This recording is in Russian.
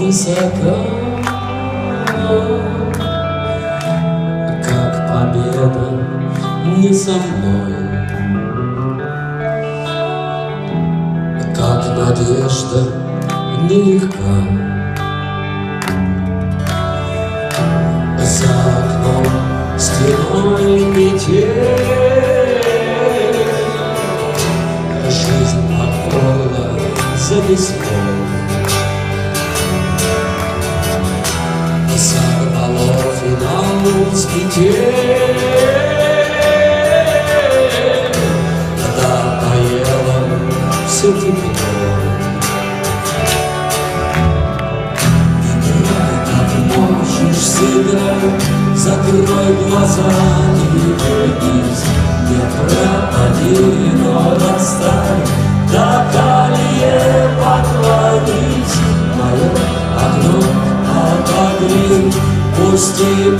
высока, как победа не со мной, как надежда нелегка. За окном стеной метель, жизнь от горла зависла. Сорвало финал с петель, когда поело все тепло. Играй, как можешь, сыграй, закрой глаза и вернись. Не пропади, но расстань, до колье поклонись. Мое окно отогрей, пусти.